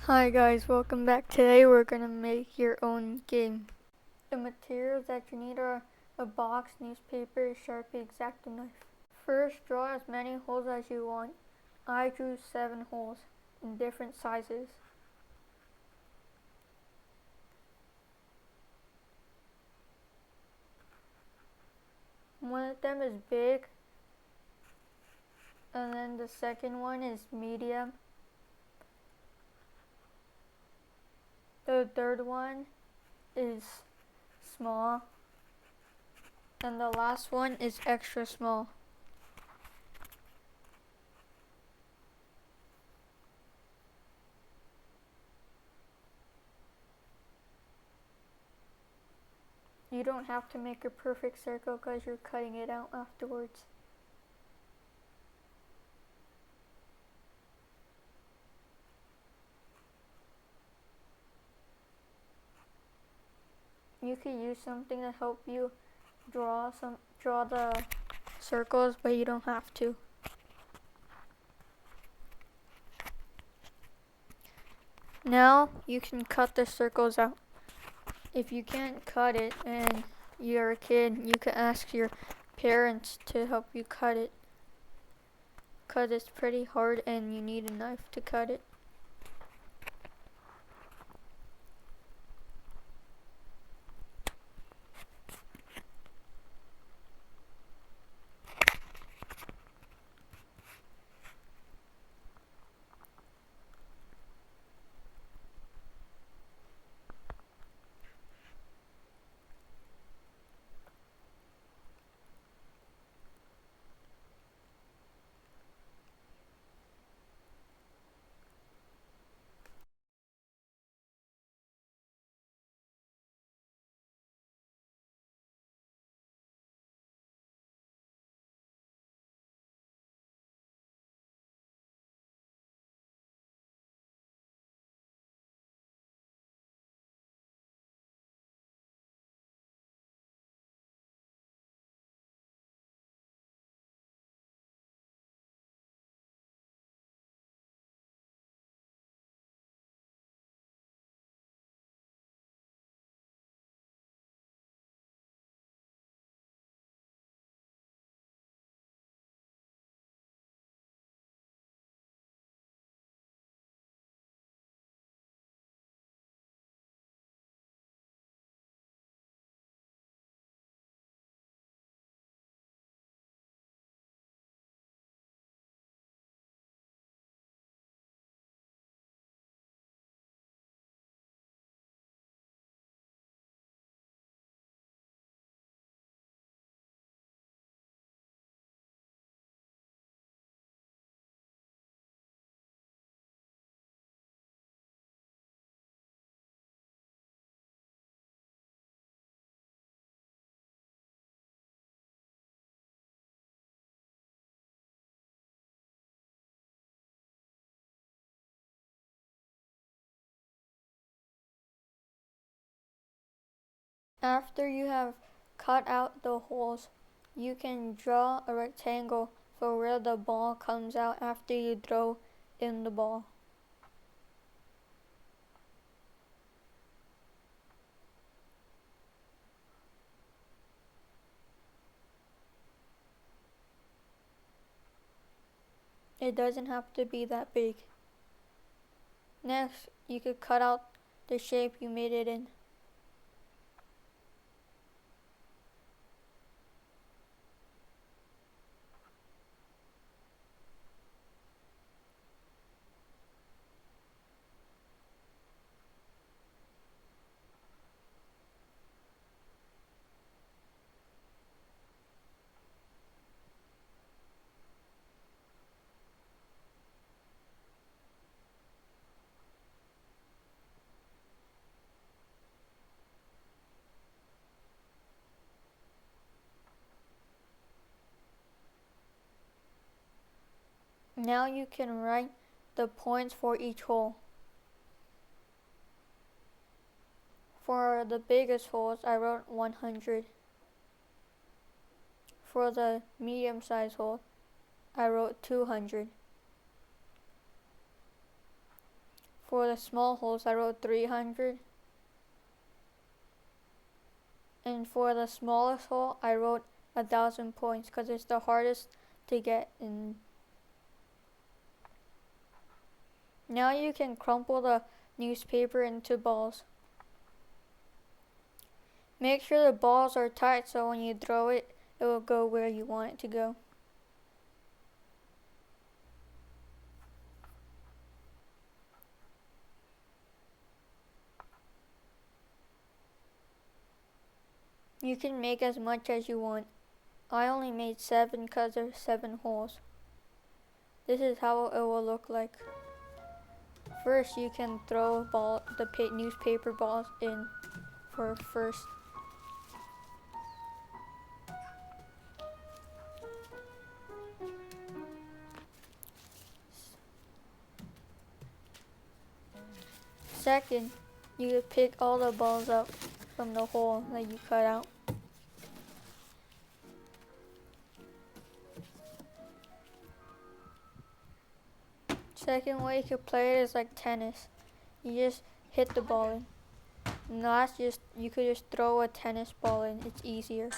Hi guys, welcome back. Today we're going to make your own game. The materials that you need are a box, newspaper, Sharpie, Exacto knife. First, draw as many holes as you want. I drew 7 holes in different sizes. One of them is big, and then the second one is medium. The third one is small, and the last one is extra small. You don't have to make a perfect circle because you're cutting it out afterwards. You could use something to help you draw the circles, but you don't have to. Now you can cut the circles out. If you can't cut it and you're a kid, you can ask your parents to help you cut it, because it's pretty hard and you need a knife to cut it. After you have cut out the holes, you can draw a rectangle for where the ball comes out after you throw in the ball. It doesn't have to be that big. Next, you could cut out the shape you made it in. Now you can write the points for each hole. For the biggest holes, I wrote 100. For the medium-sized hole, I wrote 200. For the small holes, I wrote 300. And for the smallest hole, I wrote 1,000 points because it's the hardest to get. And now you can crumple the newspaper into balls. Make sure the balls are tight so when you throw it, it will go where you want it to go. You can make as much as you want. I only made 7 because there's 7 holes. This is how it will look like. First, you can throw the newspaper balls in for first. Second, you pick all the balls up from the hole that you cut out. Second way you could play it is like tennis. You just hit the ball in. And last, you could just throw a tennis ball in. It's easier.